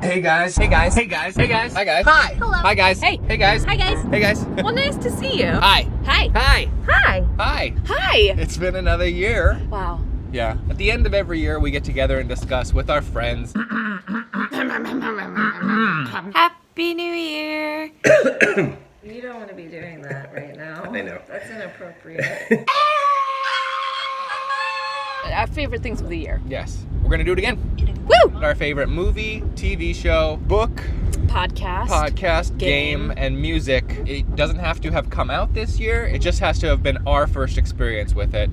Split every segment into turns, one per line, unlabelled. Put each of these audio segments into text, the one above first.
Hey guys. Hey guys. Hey guys. Hey guys. Hi guys. Hi.
Hello.
Hi guys.
Hey.
Hey guys.
Hi, guys.
Hey guys.
Well, nice to see you.
Hi.
Hi.
Hi.
Hi.
Hi.
Hi.
It's been another year.
Wow.
Yeah. At the end of every year, we get together and discuss with our friends.
Happy New Year.
You don't want to be doing that right now.
I know.
That's inappropriate.
Our favorite things of the year.
Yes. We're gonna do it again.
Woo!
Our favorite movie, TV show, book, podcast, game, and music. It doesn't have to have come out this year. It just has to have been our first experience with it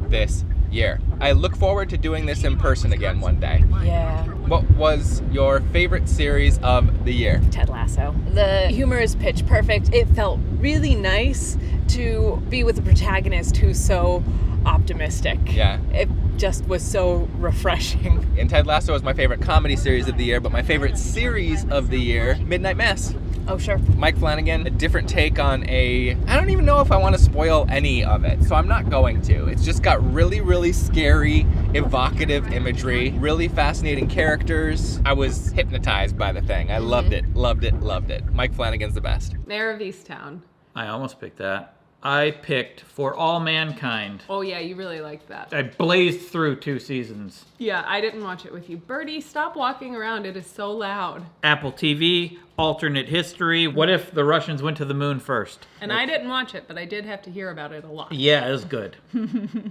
this year. I look forward to doing this in person again one day.
Yeah.
What was your favorite series of the year?
Ted Lasso. The humor is pitch perfect. It felt really nice to be with a protagonist who's so optimistic.
Yeah.
It just was so refreshing.
And Ted Lasso is my favorite comedy series of the year, but my favorite series of the year, Midnight Mass.
Oh, sure.
Mike Flanagan, a different take on I don't even know if I want to spoil any of it, so I'm not going to. It's just got really, really scary, evocative imagery, really fascinating characters. I was hypnotized by the thing. I loved it, loved it, loved it. Mike Flanagan's the best.
Mayor of Easttown.
I almost picked that. I picked For All Mankind.
Oh yeah, you really liked that.
I blazed through 2 seasons.
Yeah, I didn't watch it with you. Birdie, stop walking around. It is so loud.
Apple TV, alternate history. What if the Russians went to the moon first?
And I didn't watch it, but I did have to hear about it a lot.
Yeah, it was good.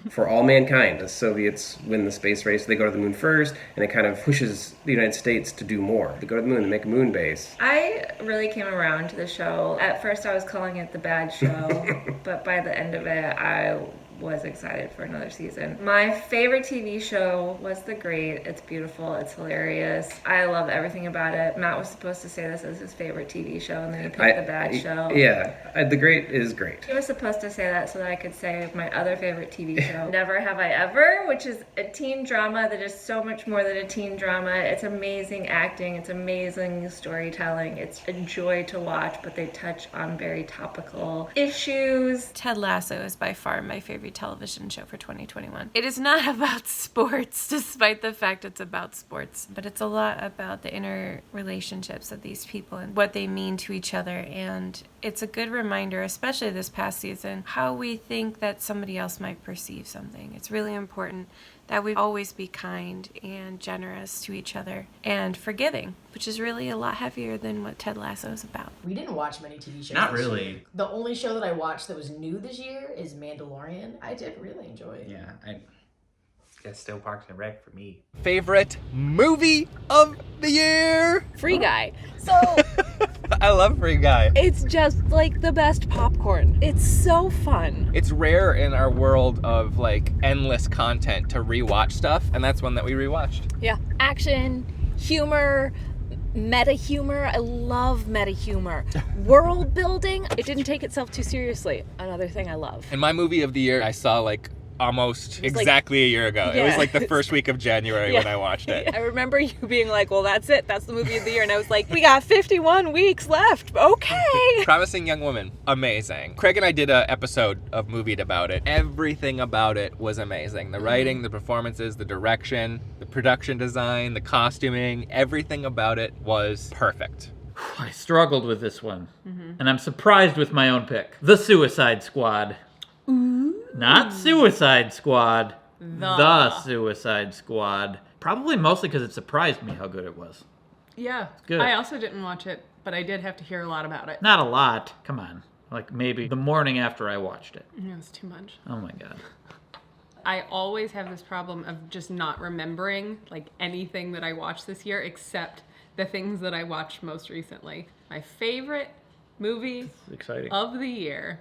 For All Mankind, the Soviets win the space race. They go to the moon first, and it kind of pushes the United States to do more. They go to the moon, they make a moon base.
I really came around to the show. At first, I was calling it the bad show, but by the end of it, I was excited for another season. My favorite TV show was The Great. It's beautiful. It's hilarious. I love everything about it. Matt was supposed to say this as his favorite TV show, and then he picked The Bad Show.
Yeah, The Great is great.
He was supposed to say that so that I could say my other favorite TV show, Never Have I Ever, which is a teen drama that is so much more than a teen drama. It's amazing acting. It's amazing storytelling. It's a joy to watch, but they touch on very topical issues.
Ted Lasso is by far my favorite television show for 2021. It is not about sports, despite the fact it's about sports, but it's a lot about the inner relationships of these people and what they mean to each other. And it's a good reminder, especially this past season, how we think that somebody else might perceive something. It's really important that we always be kind and generous to each other and forgiving, which is really a lot heavier than what Ted Lasso is about.
We didn't watch many TV shows.
Not
this
really.
year. The only show that I watched that was new this year is Mandalorian. I did really enjoy it.
Yeah, I guess still Parks and Rec for me.
Favorite movie of the year?
Free Guy. So
I love Free Guy.
it's just like the best popcorn. It's so fun.
It's rare in our world of like endless content to rewatch stuff, and that's one that we rewatched.
Yeah. Action, humor, meta humor. I love meta humor. World building. It didn't take itself too seriously. Another thing I love.
And my movie of the year, I saw like almost
was, like-
exactly a year ago. It was
Yeah.
like the first week of January when I watched it.
I remember you being like, well, that's it. That's the movie of the year. And I was like, we got 51 weeks left. Okay.
Promising Young Woman, amazing. Craig and I did an episode of Movied about it. Everything about it was amazing. The writing, the performances, the direction, the production design, the costuming, everything about it was perfect.
I struggled with this one, and I'm surprised with my own pick. The Suicide Squad. Not Suicide Squad. The Suicide Squad. Probably mostly because it surprised me how good it was.
Yeah.
good.
I also didn't watch it, but I did have to hear a lot about it.
Not a lot. Come on. Like maybe the morning after I watched it.
It was too much.
Oh my god.
I always have this problem of just not remembering like anything that I watched this year except the things that I watched most recently. My favorite movie
It's exciting.
of the year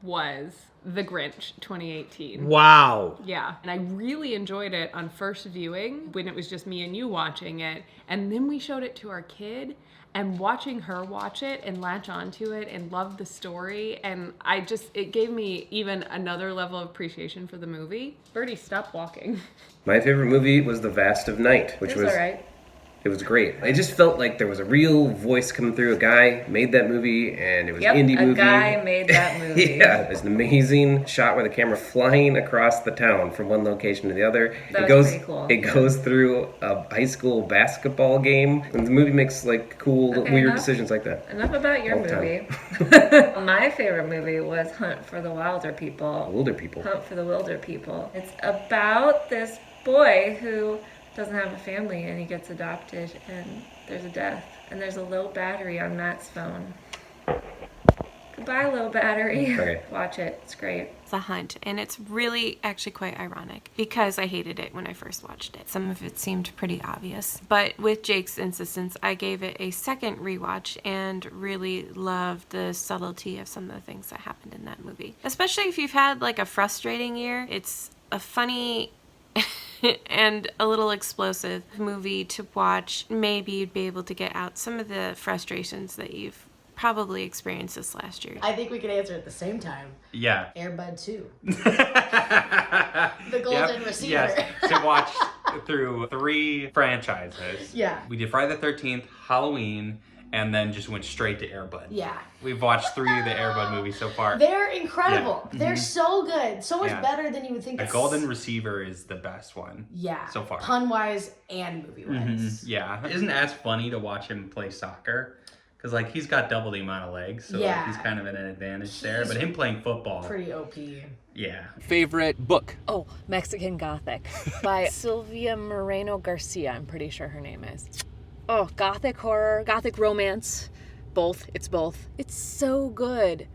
was The Grinch 2018.
Wow.
Yeah, and I really enjoyed it on first viewing when it was just me and you watching it, and then we showed it to our kid, and watching her watch it and latch onto it and love the story, and it gave me even another level of appreciation for the movie. Birdie, stop walking.
My favorite movie was The Vast of Night, which
It was
was
alright.
It was great. It just felt like there was a real voice coming through. A guy made that movie, and it was
Yep,
an indie
a
movie.
guy made that movie.
Yeah, it's an amazing shot where the camera flying across the town from one location to the other.
That was pretty cool.
It goes through a high school basketball game, and the movie makes like cool,
Okay,
weird
enough.
decisions like that.
Enough about your
All the
movie. My favorite movie was Hunt for the Wilder People.
Older people.
Hunt for the Wilder People. It's about this boy who doesn't have a family and he gets adopted and there's a death and there's a low battery on Matt's phone. Goodbye, low battery.
Okay.
Watch it. It's great.
The Hunt, and it's really actually quite ironic because I hated it when I first watched it. Some of it seemed pretty obvious, but with Jake's insistence, I gave it a second rewatch and really loved the subtlety of some of the things that happened in that movie. Especially if you've had like a frustrating year, it's a funny and a little explosive movie to watch. Maybe you'd be able to get out some of the frustrations that you've probably experienced this last year.
I think we could answer at the same time.
Yeah.
Air Bud 2.
The
Golden Receiver.
Yes, to watch through 3 franchises.
Yeah.
We did Friday the 13th, Halloween, and then just went straight to Air Bud.
Yeah.
We've watched 3 of the Air Bud movies so far.
They're incredible.
Yeah.
They're
Mhm.
so good. So much
Yeah.
better than you would think.
The Golden Receiver is the best one.
Yeah.
So far.
Pun-wise and movie-wise.
Yeah. Isn't it as funny to watch him play soccer? Because, like, he's got double the amount of legs, so
Yeah.
like, he's kind of at an advantage there. But him playing football,
Pretty OP.
yeah.
Favorite book?
Oh, Mexican Gothic by Sylvia Moreno Garcia, I'm pretty sure her name is. Oh, Gothic horror, Gothic romance. Both. It's both. It's so good.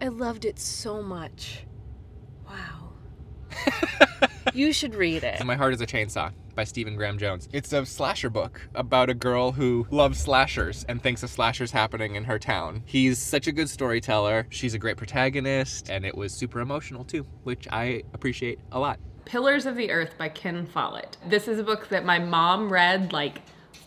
I loved it so much. Wow. You should read it.
My Heart is a Chainsaw by Stephen Graham Jones. It's a slasher book about a girl who loves slashers and thinks a slasher's happening in her town. He's such a good storyteller. She's a great protagonist, and it was super emotional too, which I appreciate a lot.
Pillars of the Earth by Ken Follett. This is a book that my mom read like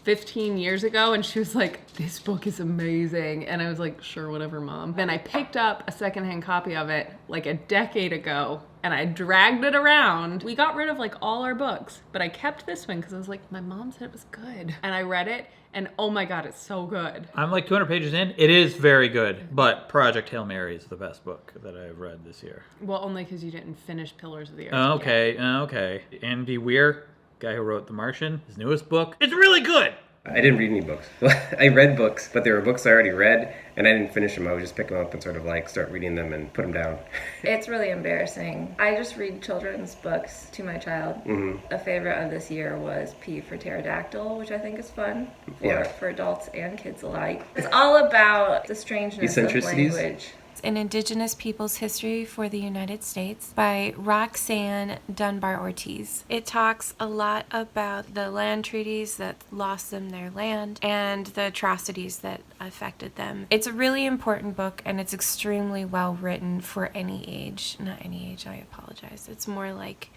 15 years ago, and she was like, this book is amazing. And I was like, sure, whatever, Mom. Then I picked up a secondhand copy of it like a decade ago, and I dragged it around. We got rid of like all our books, but I kept this one because I was like, my mom said it was good. And I read it, and oh my God, it's so good.
I'm like 200 pages in. It is very good, but Project Hail Mary is the best book that I've read this year.
Well, only because you didn't finish Pillars of the Earth.
Okay. Andy Weir, guy who wrote The Martian, his newest book, it's really good.
I didn't read any books. I read books, but there were books I already read, and I didn't finish them. I would just pick them up and sort of like start reading them and put them down.
It's really embarrassing. I just read children's books to my child. A favorite of this year was P for Pterodactyl, which I think is fun for adults and kids alike. It's all about the strangeness of
Eccentricities?
language.
An Indigenous People's History for the United States by Roxanne Dunbar Ortiz. It talks a lot about the land treaties that lost them their land and the atrocities that affected them. It's a really important book, and it's extremely well written for any age. Not any age, I apologize. It's more like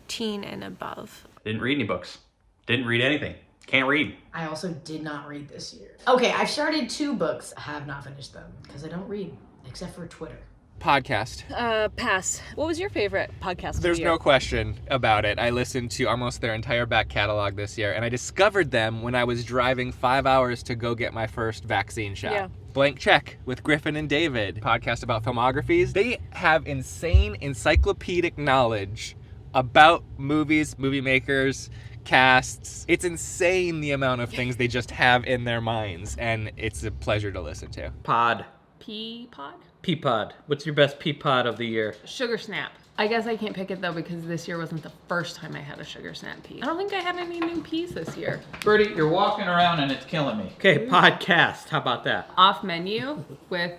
teen and above.
Didn't read any books. Didn't read anything. Can't read.
I also did not read this year. Okay, I've started 2 books. I have not finished them because I don't read, except for Twitter.
Podcast.
Pass. What was your favorite podcast?
There's
of the year?
no question about it. I listened to almost their entire back catalog this year, and I discovered them when I was driving 5 hours to go get my first vaccine shot.
Yeah.
Blank Check with Griffin and David, podcast about filmographies. They have insane encyclopedic knowledge about movies, movie makers, casts. It's insane the amount of things they just have in their minds, and it's a pleasure to listen to.
Pod.
P-Pod?
Peapod. What's your best Peapod of the year?
Sugar Snap. I guess I can't pick it though because this year wasn't the first time I had a Sugar Snap pea. I don't think I had any new peas this year.
Birdie, you're walking around and it's killing me. Okay, podcast. How about that?
Off Menu with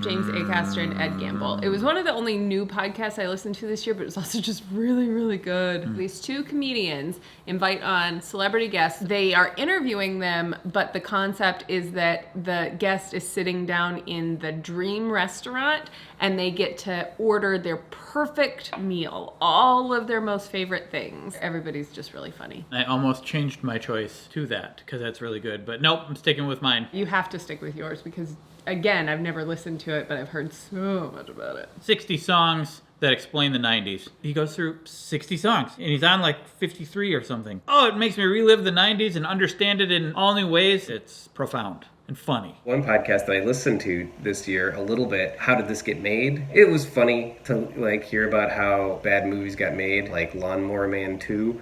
James Acaster and Ed Gamble. It was one of the only new podcasts I listened to this year, but it was also just really, really good. These 2 comedians invite on celebrity guests. They are interviewing them, but the concept is that the guest is sitting down in the dream restaurant and they get to order their perfect meal, all of their most favorite things. Everybody's just really funny.
I almost changed my choice to that because that's really good, but nope, I'm sticking with mine.
You have to stick with yours because, again, I've never listened to it, but I've heard so much about it.
60 songs that explain the 90s. He goes through 60 songs, and he's on like 53 or something. Oh, it makes me relive the 90s and understand it in all new ways. It's profound and funny.
One podcast that I listened to this year a little bit, How Did This Get Made? It was funny to hear about how bad movies got made, like Lawnmower Man 2,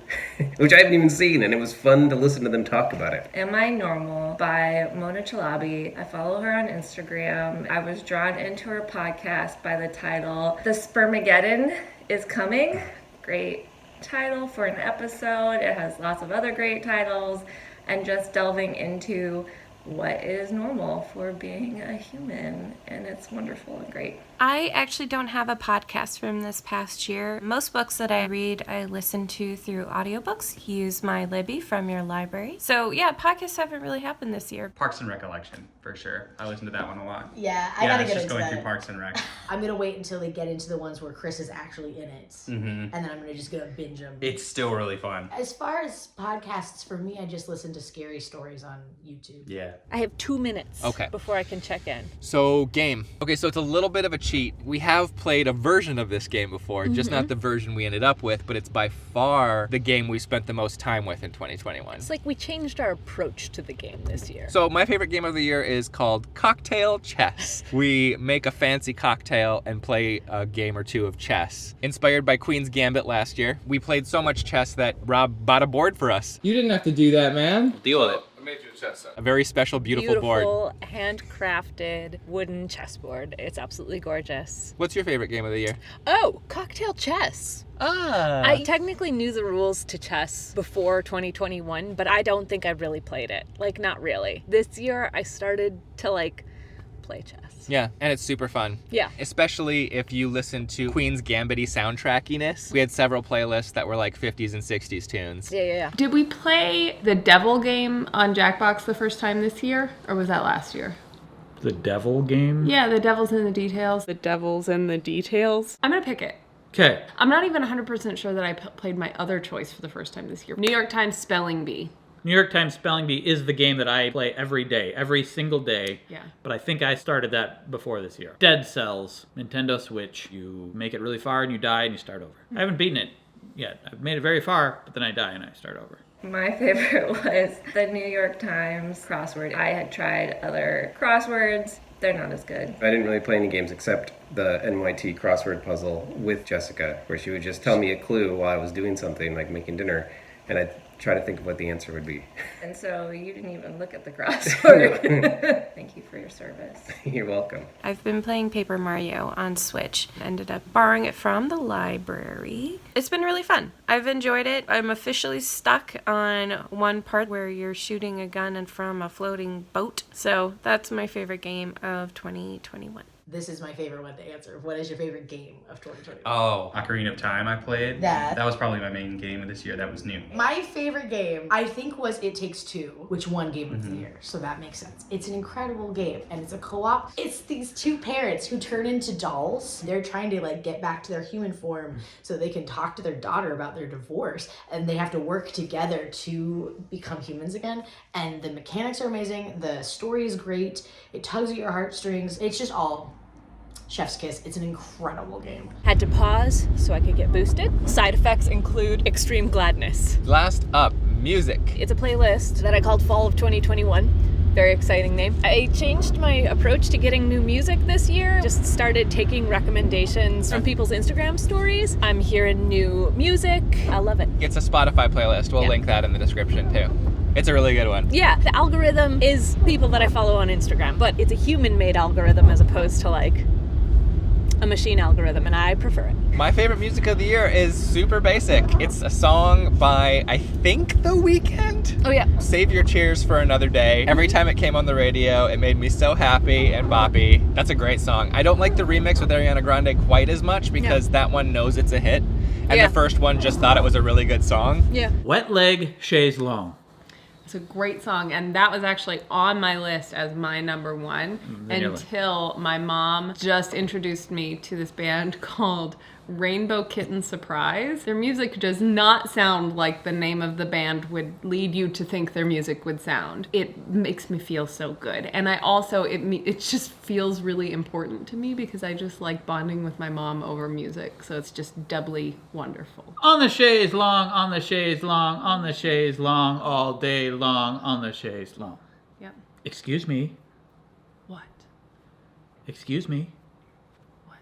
which I haven't even seen, and it was fun to listen to them talk about it.
Am I Normal by Mona Chalabi. I follow her on Instagram. I was drawn into her podcast by the title, The Spermageddon is Coming. Great title for an episode. It has lots of other great titles, and just delving into what is normal for being a human, and it's wonderful and great.
I actually don't have a podcast from this past year. Most books that I read, I listen to through audiobooks. Use my Libby from your library. So yeah, podcasts haven't really happened this year.
Parks and Recollection, for sure. I listen to that one a lot.
Yeah, I gotta get
just
into
going
that.
through Parks and Rec.
I'm gonna wait until they get into the ones where Chris is actually in it,
Mm-hmm.
and then I'm gonna binge them.
It's still really fun.
As far as podcasts, for me, I just listen to scary stories on YouTube.
Yeah.
I have 2 minutes
Okay.
before I can check in.
So, game. Okay, so it's a little bit of a cheat. We have played a version of this game before, just not the version we ended up with, but it's by far the game we spent the most time with in 2021.
It's like we changed our approach to the game this year.
So my favorite game of the year is called Cocktail Chess. We make a fancy cocktail and play a game or two of chess. Inspired by Queen's Gambit last year, we played so much chess that Rob bought a board for us.
You didn't have to do that, man.
Deal with it. A very special, beautiful board.
Handcrafted wooden chessboard. It's absolutely gorgeous.
What's your favorite game of the year?
Oh, cocktail chess. I technically knew the rules to chess before 2021, but I don't think I've really played it. Like, not really. This year, I started to, play chess.
Yeah, and it's super fun.
Yeah.
Especially if you listen to Queen's Gambit-y soundtrackiness. We had several playlists that were like 50s and 60s tunes.
Yeah.
Did we play the Devil game on Jackbox the first time this year, or was that last year?
The Devil game?
Yeah, the Devil's in the Details. The Devil's in the Details. I'm gonna pick it.
Okay.
I'm not even 100% sure that I played my other choice for the first time this year. New York Times Spelling Bee.
New York Times Spelling Bee is the game that I play every day, every single day.
Yeah.
But I think I started that before this year. Dead Cells, Nintendo Switch. You make it really far and you die and you start over. I haven't beaten it yet. I've made it very far, but then I die and I start over.
My favorite was the New York Times crossword. I had tried other crosswords. They're not as good.
I didn't really play any games except the NYT crossword puzzle with Jessica, where she would just tell me a clue while I was doing something, like making dinner, and I'd try to think of what the answer would be.
And so you didn't even look at the crossword. Thank you for your service.
You're welcome.
I've been playing Paper Mario on Switch. Ended up borrowing it from the library. It's been really fun. I've enjoyed it. I'm officially stuck on one part where you're shooting a gun and from a floating boat. So that's my favorite game of 2021.
This is my favorite one to answer. What is your favorite game of 2021?
Oh, Ocarina of Time I played.
That.
That was probably my main game of this year. That was new.
My favorite game, I think, was It Takes Two, which won Game of the Year, so that makes sense. It's an incredible game, and it's a co-op. It's these two parents who turn into dolls. They're trying to get back to their human form so they can talk to their daughter about their divorce, and they have to work together to become humans again. And the mechanics are amazing. The story is great. It tugs at your heartstrings. It's just all chef's kiss. It's an incredible game.
Had to pause so I could get boosted. Side effects include extreme gladness.
Last up, music.
It's a playlist that I called Fall of 2021. Very exciting name. I changed my approach to getting new music this year. Just started taking recommendations from people's Instagram stories. I'm hearing new music. I love it.
It's a Spotify playlist. We'll link that in the description too. It's a really good one.
Yeah, the algorithm is people that I follow on Instagram, but it's a human-made algorithm as opposed to a machine algorithm, and I prefer it.
My favorite music of the year is super basic. It's a song by, I think, The Weeknd.
Oh yeah.
Save Your Cheers for Another Day. Every time it came on the radio, it made me so happy and boppy. That's a great song. I don't like the remix with Ariana Grande quite as much because that one knows it's a hit, and the first one just thought it was a really good song.
Yeah.
Wet Leg, Chaise Longue.
It's a great song, and that was actually on my list as my number one until my mom just introduced me to this band called Rainbow Kitten Surprise. Their music does not sound like the name of the band would lead you to think their music would sound. It makes me feel so good. And I also, it just feels really important to me because I just like bonding with my mom over music. So it's just doubly wonderful.
On the chaise long, on the chaise long, on the chaise long, all day long, on the chaise long.
Yep.
Excuse me.
What?
Excuse me.
What?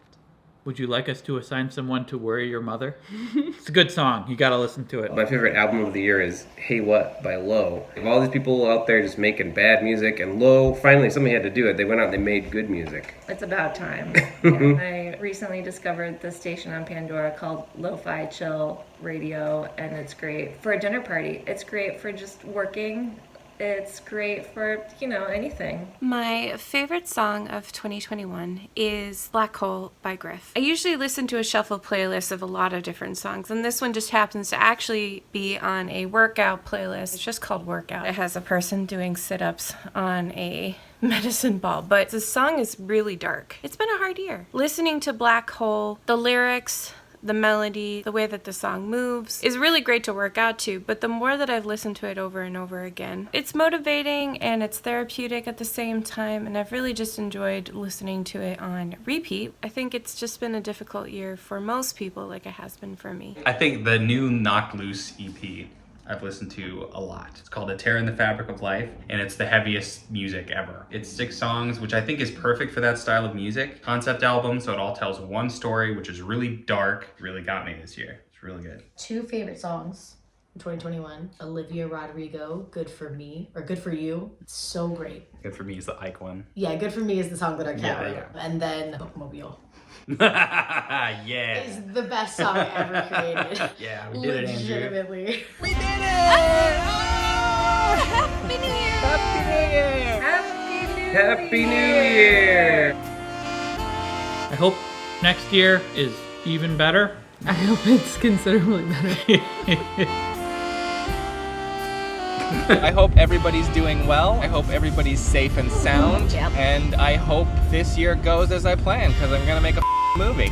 Would you like us to assign someone to worry your mother? It's a good song. You gotta listen to it.
My favorite album of the year is Hey What by Low. Of all these people out there just making bad music, and Low, finally somebody had to do it. They went out and they made good music.
It's about time. And I recently discovered the station on Pandora called Lo-Fi Chill Radio, and it's great for a dinner party. It's great for just working. It's great for, anything.
My favorite song of 2021 is Black Hole by Griff. I usually listen to a shuffle playlist of a lot of different songs, and this one just happens to actually be on a workout playlist. It's just called Workout. It has a person doing sit-ups on a medicine ball, but the song is really dark. It's been a hard year. Listening to Black Hole, the lyrics, the melody, the way that the song moves is really great to work out to, but the more that I've listened to it over and over again, it's motivating and it's therapeutic at the same time, and I've really just enjoyed listening to it on repeat. I think it's just been a difficult year for most people, like it has been for me.
I think the new Knocked Loose EP I've listened to a lot. It's called A Tear in the Fabric of Life, and it's the heaviest music ever. It's 6 songs, which I think is perfect for that style of music. Concept album, so it all tells one story, which is really dark. Really got me this year. It's really good.
2 favorite songs in 2021. Olivia Rodrigo, Good For Me, or Good For You. It's so great.
Good For Me is the Ike one.
Yeah, Good For Me is the song that I can't
Yeah,
remember. And then Bookmobile
Yeah.
is the best song ever created.
Yeah, we did it, Andrew.
Legitimately.
We did it!
Happy New Year!
Happy New Year!
Happy New Year!
I hope next year is even better.
I hope it's considerably better.
I hope everybody's doing well. I hope everybody's safe and sound.
Yep.
And I hope this year goes as I planned, because I'm going to make a movie.